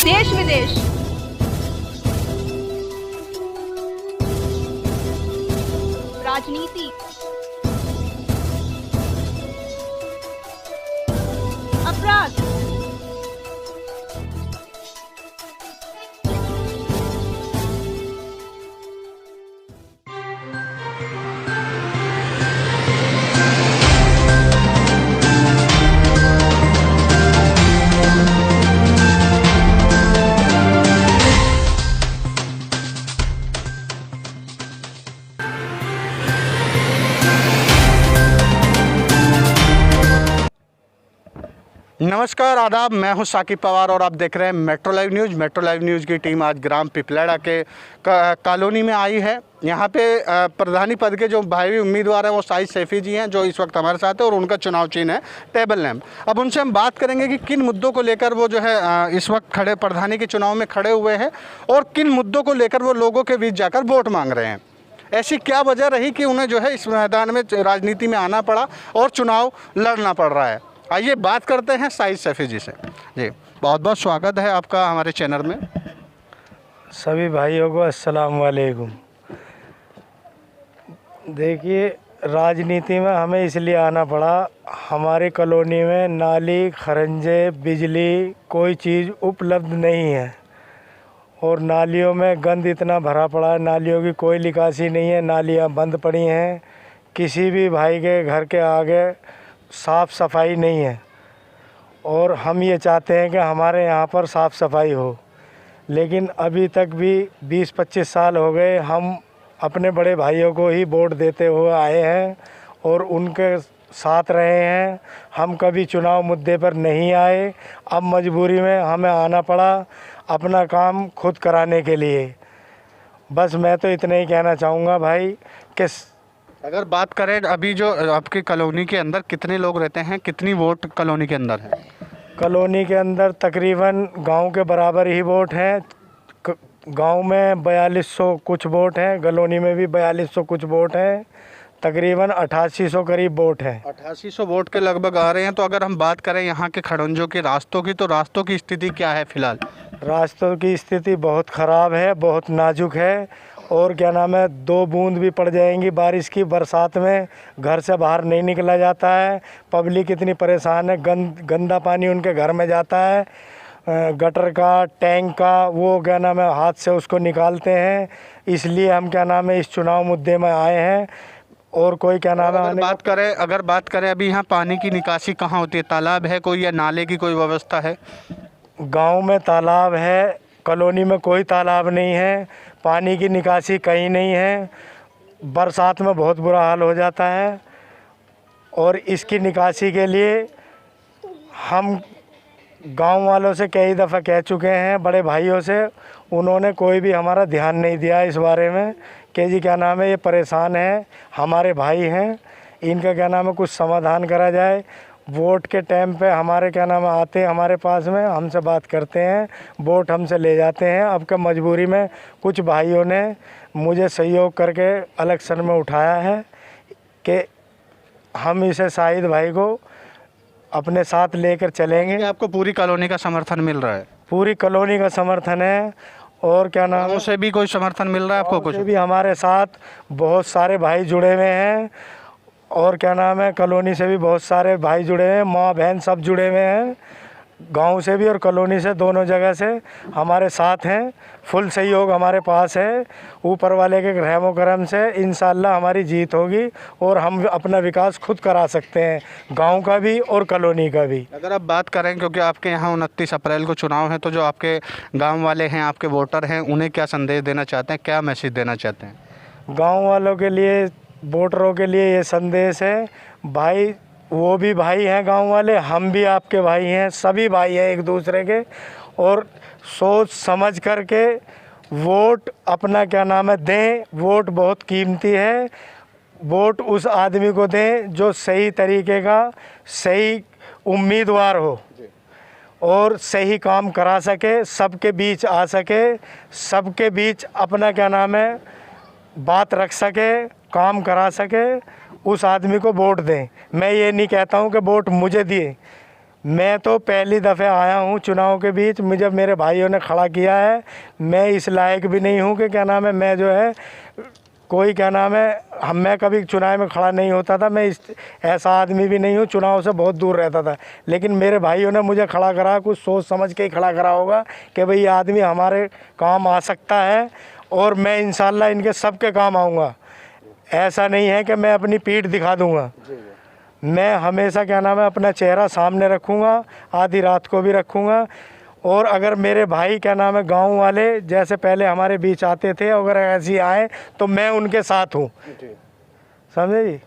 देश विदेश, राजनीति, अपराध, नमस्कार आदाब, मैं हूं साकिब पवार और आप देख रहे हैं metro live news. Metro live news की टीम आज ग्राम पिपलेड़ा के कॉलोनी में आई है। यहां पे प्रधानी पद के जो भाई उम्मीदवार हैं वो साहिद सैफी जी हैं, जो इस वक्त हमारे साथ है और उनका चुनाव चिन्ह है टेबल लैंप। अब उनसे हम बात करेंगे कि किन मुद्दों को लेकर वो जो है इस वक्त खड़े प्रधानी के चुनाव में खड़े हुए हैं और किन मुद्दों को लेकर वो लोगों के बीच जाकर वोट मांग रहे हैं। ऐसी क्या वजह रही कि उन्हें जो है इस मैदान में राजनीति में आना पड़ा और चुनाव लड़ना पड़ रहा है। आइए बात करते हैं साहिद सैफी जी से। जी, बहुत बहुत स्वागत है आपका हमारे चैनल में। सभी भाइयों को अस्सलाम वालेकुम। देखिए, राजनीति में हमें इसलिए आना पड़ा, हमारी कॉलोनी में नाली, खरंजे, बिजली कोई चीज़ उपलब्ध नहीं है और नालियों में गंद इतना भरा पड़ा है, नालियों की कोई निकासी नहीं है, नालियाँ बंद पड़ी हैं। किसी भी भाई के घर के आगे साफ़ सफाई नहीं है और हम ये चाहते हैं कि हमारे यहाँ पर साफ़ सफाई हो, लेकिन अभी तक भी 20-25 साल हो गए हम अपने बड़े भाइयों को ही वोट देते हुए आए हैं और उनके साथ रहे हैं। हम कभी चुनाव मुद्दे पर नहीं आए, अब मजबूरी में हमें आना पड़ा अपना काम खुद कराने के लिए। बस मैं तो इतना ही कहना चाहूँगा भाई कि अगर बात करें अभी जो आपकी कॉलोनी के अंदर कितने लोग रहते हैं, कितनी वोट कॉलोनी के अंदर है? कॉलोनी के अंदर तकरीबन गांव के बराबर ही वोट हैं। गांव में 4200 कुछ वोट हैं, कॉलोनी में भी 4200 कुछ वोट हैं, तकरीबन 8800 करीब वोट हैं। 8800 वोट के लगभग आ रहे हैं। तो अगर हम बात करें यहाँ के खड़ंजों के रास्तों की, तो रास्तों की स्थिति क्या है फिलहाल? रास्तों की स्थिति बहुत ख़राब है, बहुत नाजुक है और क्या नाम है, 2 बूंद भी पड़ जाएंगी बारिश की, बरसात में घर से बाहर नहीं निकला जाता है। पब्लिक इतनी परेशान है, गंदा पानी उनके घर में जाता है, गटर का, टैंक का, वो क्या नाम है हाथ से उसको निकालते हैं। इसलिए हम क्या नाम है इस चुनाव मुद्दे में आए हैं और कोई क्या नाम है अगर बात करें अभी यहाँ पानी की निकासी कहाँ होती है? तालाब है कोई या नाले की कोई व्यवस्था है? गांव में तालाब है, कॉलोनी में कोई तालाब नहीं है, पानी की निकासी कहीं नहीं है। बरसात में बहुत बुरा हाल हो जाता है और इसकी निकासी के लिए हम गांव वालों से कई दफ़ा कह चुके हैं, बड़े भाइयों से, उन्होंने कोई भी हमारा ध्यान नहीं दिया इस बारे में कि जी क्या नाम है ये परेशान है, हमारे भाई हैं, इनका क्या नाम है कुछ समाधान करा जाए। वोट के टाइम पे हमारे क्या नाम आते हैं हमारे पास में, हमसे बात करते हैं, वोट हमसे ले जाते हैं। अब का मजबूरी में कुछ भाइयों ने मुझे सहयोग करके इलेक्शन में उठाया है कि हम इसे साहिद भाई को अपने साथ लेकर चलेंगे। आपको पूरी कॉलोनी का समर्थन मिल रहा है? पूरी कॉलोनी का समर्थन है और क्या नाम है से भी कोई समर्थन मिल रहा है आपको? कुछ भी हमारे साथ बहुत सारे भाई जुड़े हुए हैं और क्या नाम है कॉलोनी से भी बहुत सारे भाई जुड़े हैं, माँ बहन सब जुड़े हुए हैं, गांव से भी और कॉलोनी से, दोनों जगह से हमारे साथ हैं। फुल सहयोग हमारे पास है। ऊपर वाले के रहमो करम से इंशाल्लाह हमारी जीत होगी और हम अपना विकास खुद करा सकते हैं, गांव का भी और कॉलोनी का भी। अगर आप बात करें, क्योंकि आपके यहाँ 29 अप्रैल को चुनाव है, तो जो आपके गाँव वाले हैं, आपके वोटर हैं, उन्हें क्या संदेश देना चाहते हैं, क्या मैसेज देना चाहते हैं? गाँव वालों के लिए, वोटरों के लिए ये संदेश है, भाई वो भी भाई हैं गांव वाले, हम भी आपके भाई हैं, सभी भाई हैं एक दूसरे के, और सोच समझ करके वोट अपना क्या नाम है दें। वोट बहुत कीमती है, वोट उस आदमी को दें जो सही तरीके का सही उम्मीदवार हो और सही काम करा सके, सबके बीच आ सके, सबके बीच अपना क्या नाम है बात रख सके, काम करा सके, उस आदमी को वोट दें। मैं ये नहीं कहता हूँ कि वोट मुझे दिए, मैं तो पहली दफ़े आया हूँ चुनाव के बीच, मुझे मेरे भाइयों ने खड़ा किया है। मैं इस लायक भी नहीं हूँ कि क्या नाम है, मैं जो है कोई क्या नाम है, मैं कभी चुनाव में खड़ा नहीं होता था। मैं ऐसा आदमी भी नहीं हूँ, चुनाव से बहुत दूर रहता था। लेकिन मेरे भाइयों ने मुझे खड़ा करा, कुछ सोच समझ के ही खड़ा करा होगा कि भाई ये आदमी हमारे काम आ सकता है, और मैं इंशाल्लाह इनके सब के काम आऊँगा। ऐसा नहीं है कि मैं अपनी पीठ दिखा दूँगा। मैं हमेशा क्या नाम है अपना चेहरा सामने रखूँगा, आधी रात को भी रखूँगा। और अगर मेरे भाई क्या नाम है गांव वाले जैसे पहले हमारे बीच आते थे, अगर ऐसे आए तो मैं उनके साथ हूँ, समझे जी।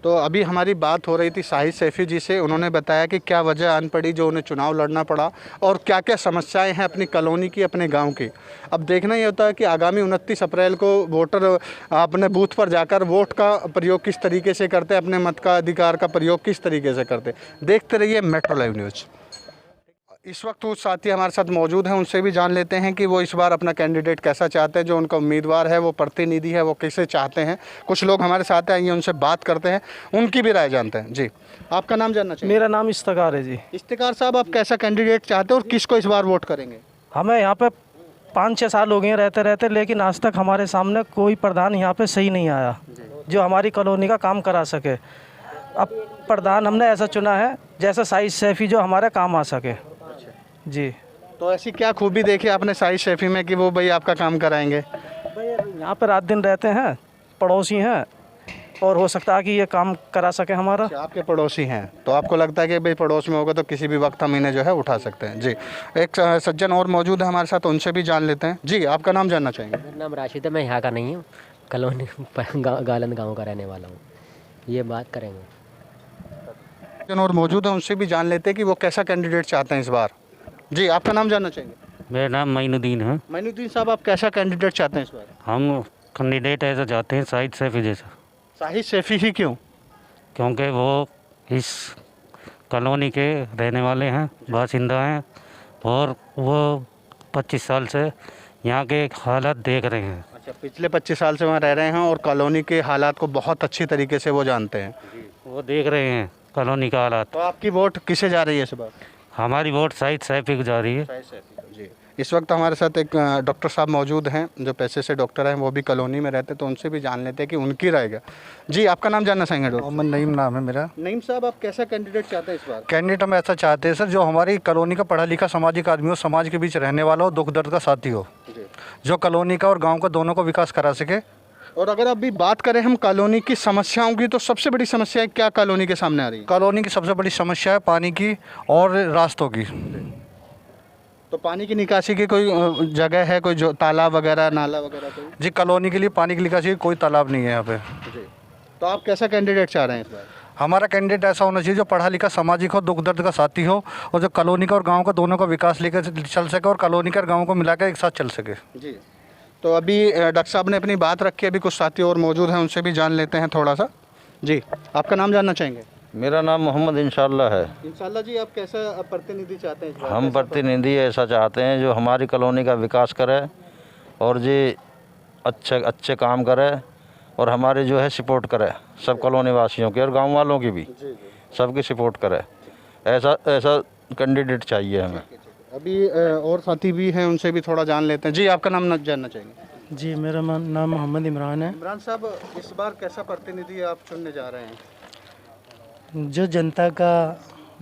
तो अभी हमारी बात हो रही थी शाहिद सैफी जी से, उन्होंने बताया कि क्या वजह आन पड़ी जो उन्हें चुनाव लड़ना पड़ा और क्या क्या समस्याएं हैं अपनी कॉलोनी की, अपने गांव की। अब देखना ये होता है कि आगामी 29 अप्रैल को वोटर अपने बूथ पर जाकर वोट का प्रयोग किस तरीके से करते, अपने मत का अधिकार का प्रयोग किस तरीके से करते। देखते रहिए मेट्रो लाइव न्यूज़। इस वक्त वो साथी हमारे साथ मौजूद हैं, उनसे भी जान लेते हैं कि वो इस बार अपना कैंडिडेट कैसा चाहते हैं, जो उनका उम्मीदवार है वो प्रतिनिधि है वो कैसे चाहते हैं। कुछ लोग हमारे साथ आएंगे, उनसे बात करते हैं, उनकी भी राय जानते हैं। जी, आपका नाम जानना चाहिए। मेरा नाम इफ्तिकार है जी। इफ्तिकार साहब, आप कैसा कैंडिडेट चाहते हैं और किसको इस बार वोट करेंगे? हमें यहाँ पे 5-6 साल हो गए हैं रहते रहते, लेकिन आज तक हमारे सामने कोई प्रधान यहाँ पे सही नहीं आया जो हमारी कॉलोनी का काम करा सके। अब प्रधान हमने ऐसा चुना है जैसा शाहिद सैफी जो हमारे काम आ सके जी। तो ऐसी क्या खूबी देखी आपने शाहिद सैफी में कि वो भाई आपका काम कराएंगे? यहाँ पे रात दिन रहते हैं, पड़ोसी हैं, और हो सकता है कि ये काम करा सके हमारा। अच्छा, आपके पड़ोसी हैं तो आपको लगता है कि भाई पड़ोस में होगा तो किसी भी वक्त हम इन्हें जो है उठा सकते हैं। जी, एक सज्जन और मौजूद है हमारे साथ, उनसे भी जान लेते हैं। जी, आपका नाम जानना चाहेंगे? मेरा नाम राशिद है, मैं यहाँ का नहीं हूँ, कॉलोनी गालंद गांव का रहने वाला हूँ। ये बात करेंगे। सज्जन और मौजूद है, उनसे भी जान लेते हैं कि वो कैसा कैंडिडेट चाहते हैं इस बार। जी, आपका नाम जानना चाहेंगे? मेरा नाम मोइनुद्दीन है। मोइनुद्दीन साहब, आप कैसा कैंडिडेट चाहते हैं इस बार? हम कैंडिडेट ऐसा चाहते हैं शाहिद सैफी जैसा। शाहिद सैफी ही क्यों? क्योंकि वो इस कॉलोनी के रहने वाले हैं, बासिंदा हैं, और वो 25 साल से यहाँ के हालात देख रहे हैं। अच्छा, पिछले 25 साल से वहाँ रह रहे हैं और कॉलोनी के हालात को बहुत अच्छी तरीके से वो जानते हैं। वो देख रहे हैं कॉलोनी का हालात। तो आपकी वोट किसे जा रही है इस बार? हमारी वोट शाहिद सैफी को जा रही है। जी, इस वक्त हमारे साथ एक डॉक्टर साहब मौजूद हैं जो पैसे से डॉक्टर हैं, वो भी कॉलोनी में रहते हैं, तो उनसे भी जान लेते हैं कि उनकी राय क्या। जी, आपका नाम जानना चाहेंगे? डॉक्टर मोहम्मद नईम नाम है मेरा। नईम साहब, आप कैसा कैंडिडेट चाहते हैं इस बार? कैंडिडेट हम ऐसा चाहते हैं सर जो हमारी कॉलोनी का पढ़ा लिखा सामाजिक आदमी हो, समाज के बीच रहने वाला हो, दुख दर्द का साथी हो, जो कॉलोनी का और गाँव का दोनों को विकास करा सके। और अगर अभी बात करें हम कॉलोनी की समस्याओं की, तो सबसे बड़ी समस्या क्या कॉलोनी के सामने आ रही है? कॉलोनी की सबसे बड़ी समस्या है पानी की और रास्तों की। तो पानी की निकासी की कोई जगह है, कोई जो तालाब वगैरह, नाला वगैरह कोई? जी, कॉलोनी के लिए पानी की निकासी की कोई तालाब नहीं है यहाँ पे। जी, तो आप कैसा कैंडिडेट चाह रहे हैं इस बार? हमारा कैंडिडेट ऐसा होना चाहिए जो पढ़ा लिखा सामाजिक हो, दुख दर्द का साथी हो, और जो कॉलोनी का और गाँव का दोनों का विकास लेकर चल सके और कॉलोनी का और गाँव को मिलाकर एक साथ चल सके। जी, तो अभी डॉक्टर साहब ने अपनी बात रखी है, अभी कुछ साथी और मौजूद हैं, उनसे भी जान लेते हैं थोड़ा सा। जी, आपका नाम जानना चाहेंगे? मेरा नाम मोहम्मद इंशाल्लाह है। इंशाल्लाह। जी, आप कैसा प्रतिनिधि चाहते हैं इस बार? हम प्रतिनिधि ऐसा चाहते हैं जो हमारी कॉलोनी का विकास करे और जी अच्छे काम करे और हमारे जो है सपोर्ट करे, सब कॉलोनी वासियों के और गांव वालों की भी, सबकी सपोर्ट करे। ऐसा कैंडिडेट चाहिए हमें। अभी और साथी भी हैं, उनसे भी थोड़ा जान लेते हैं। जी, आपका नाम जानना चाहेंगे? जी, मेरा नाम मोहम्मद इमरान है। इमरान साहब, इस बार कैसा प्रतिनिधि आप चुनने जा रहे हैं? जो जनता का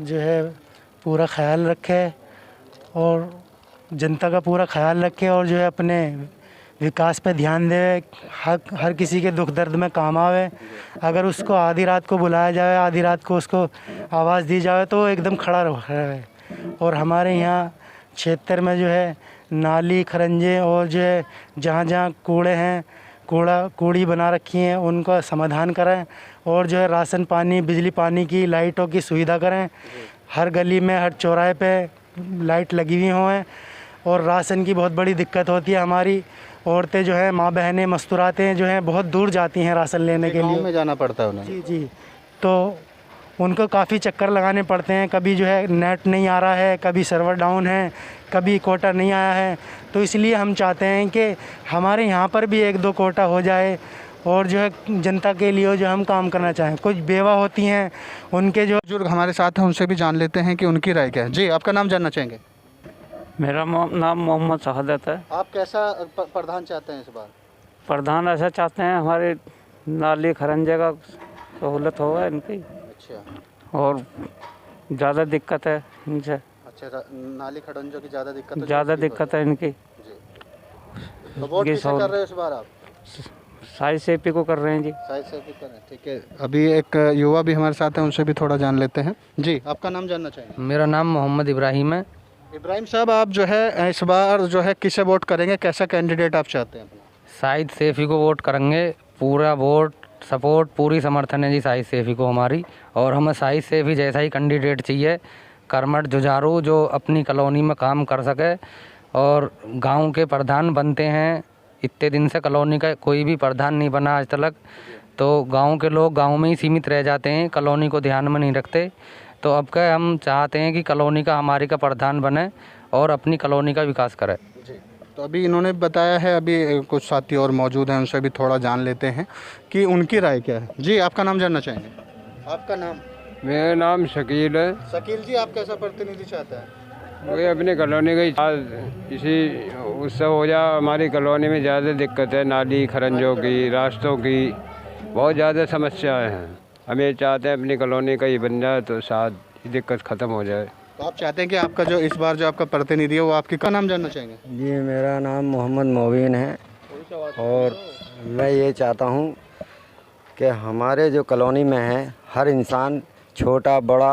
जो है पूरा ख्याल रखे और जनता का पूरा ख्याल रखे और जो है अपने विकास पे ध्यान दे, हर किसी के दुख दर्द में काम आवे। अगर उसको आधी रात को बुलाया जाए, आधी रात को उसको आवाज़ दी जाए तो वो एकदम खड़ा रहे। और हमारे यहाँ क्षेत्र में जो है नाली खरंजे और जो है जहाँ जहाँ कूड़े हैं, कूड़ी बना रखी हैं, उनका समाधान करें और जो है राशन पानी, बिजली पानी की, लाइटों की सुविधा करें। हर गली में, हर चौराहे पे लाइट लगी हुई हों। और राशन की बहुत बड़ी दिक्कत होती है। हमारी औरतें जो हैं, माँ बहनें मस्तूराते हैं, जो हैं बहुत दूर जाती हैं राशन लेने के लिए। गाँव में जाना पड़ता है उन्हें। जी जी, तो उनको काफ़ी चक्कर लगाने पड़ते हैं। कभी जो है नेट नहीं आ रहा है, कभी सर्वर डाउन है, कभी कोटा नहीं आया है। तो इसलिए हम चाहते हैं कि हमारे यहाँ पर भी 1-2 कोटा हो जाए और जो है जनता के लिए जो हम काम करना चाहें। कुछ बेवा होती हैं, उनके जो बुजुर्ग हमारे साथ हैं, उनसे भी जान लेते हैं कि उनकी राय क्या है। जी, आपका नाम जानना चाहेंगे? मेरा नाम मोहम्मद शहादत है। आप कैसा प्रधान चाहते हैं इस बार? प्रधान ऐसा चाहते हैं हमारे नाली खरंजे का सहूलत होगा इनकी। अच्छा, और ज़्यादा दिक्कत है इनसे। अच्छा, नाली खड़ंजों की ज़्यादा दिक्कत है? ज़्यादा दिक्कत है इनकी। तो वोट किसे कर रहे हो इस बार आप? साई सेपी को कर रहे हैं जी। साइड से भी कर रहे हैं, ठीक है। अभी एक युवा भी हमारे साथ हैं, उनसे भी थोड़ा जान लेते हैं। जी, आपका नाम जानना चाहेंगे? मेरा नाम मोहम्मद इब्राहिम है। इब्राहिम साहब, आप जो है इस बार जो है किसे वोट करेंगे? कैसा कैंडिडेट आप चाहते हैं अपना? शाहिद सैफ़ी को वोट करेंगे। पूरा वोट सपोर्ट पूरी समर्थन है जी शाहिद सैफ़ी को हमारी। और हमें शाहिद सैफ़ी जैसा ही कैंडिडेट चाहिए, कर्मठ जुझारू, जो अपनी कॉलोनी में काम कर सके और गांव के प्रधान बनते हैं। इतने दिन से कॉलोनी का कोई भी प्रधान नहीं बना आज तक, तो गांव के लोग गांव में ही सीमित रह जाते हैं, कॉलोनी को ध्यान में नहीं रखते। तो अब क्या हम चाहते हैं कि कॉलोनी का हमारी का प्रधान बने और अपनी कॉलोनी का विकास करे। तो अभी इन्होंने बताया है, अभी कुछ साथी और मौजूद हैं, उनसे भी थोड़ा जान लेते हैं कि उनकी राय क्या है। जी, आपका नाम जानना चाहेंगे? आपका नाम? मेरा नाम शकील है। शकील जी, आप कैसा प्रतिनिधि चाहते हैं? वही अपनी कॉलोनी का इसी उत्सव हो जा। हमारी कॉलोनी में ज़्यादा दिक्कत है, नाली खरंजों की, रास्तों की बहुत ज़्यादा समस्याएं हैं। हम ये चाहते हैं अपनी कॉलोनी का ही बन जाए तो शायद दिक्कत ख़त्म हो जाए। तो आप चाहते हैं कि आपका जो इस बार जो आपका प्रतिनिधि है वो आपकी का नाम जानना चाहेंगे? जी, मेरा नाम मोहम्मद मोबिन है और मैं ये चाहता हूँ कि हमारे जो कॉलोनी में है हर इंसान, छोटा बड़ा,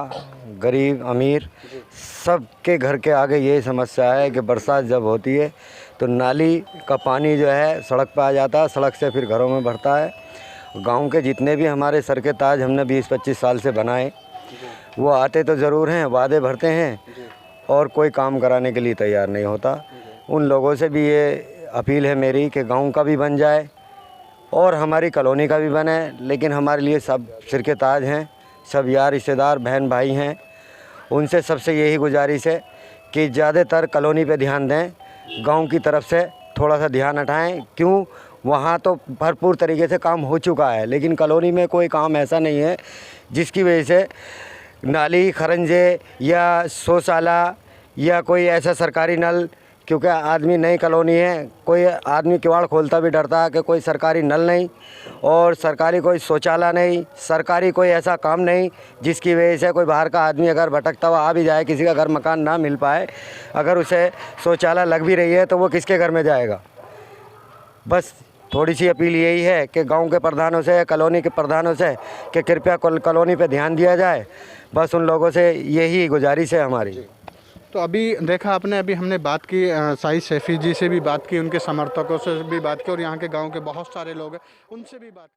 गरीब अमीर, सबके घर के आगे ये समस्या है कि बरसात जब होती है तो नाली का पानी जो है सड़क पर आ जाता है, सड़क से फिर घरों में भरता है। गांव के जितने भी हमारे सर के ताज हमने 20-25 साल से बनाए, वो आते तो ज़रूर हैं, वादे भरते हैं और कोई काम कराने के लिए तैयार नहीं होता। उन लोगों से भी ये अपील है मेरी कि गांव का भी बन जाए और हमारी कॉलोनी का भी बने। लेकिन हमारे लिए सब सिर के ताज हैं, सब यार रिश्तेदार बहन भाई हैं। उनसे सबसे यही गुजारिश है कि ज़्यादातर कॉलोनी पे ध्यान दें, गांव की तरफ से थोड़ा सा ध्यान हटाएं। क्यों, वहाँ तो भरपूर तरीके से काम हो चुका है, लेकिन कॉलोनी में कोई काम ऐसा नहीं है जिसकी वजह से नाली खरंजे या शौचालय या कोई ऐसा सरकारी नल, क्योंकि आदमी नई कॉलोनी है, कोई आदमी किवाड़ खोलता भी डरता है कि कोई सरकारी नल नहीं और सरकारी कोई शौचालय नहीं, सरकारी कोई ऐसा काम नहीं जिसकी वजह से कोई बाहर का आदमी अगर भटकता हुआ आ भी जाए, किसी का घर मकान ना मिल पाए, अगर उसे शौचालय लग भी रही है तो वो किसके घर में जाएगा। बस थोड़ी सी अपील यही है कि गांव के प्रधानों से, कॉलोनी के प्रधानों से कि कृपया कॉलोनी पे ध्यान दिया जाए। बस उन लोगों से यही गुजारिश है हमारी। तो अभी देखा आपने, अभी हमने बात की शाहिद सैफ़ी जी से भी बात की, उनके समर्थकों से भी बात की और यहाँ के गांव के बहुत सारे लोग हैं, उनसे भी बात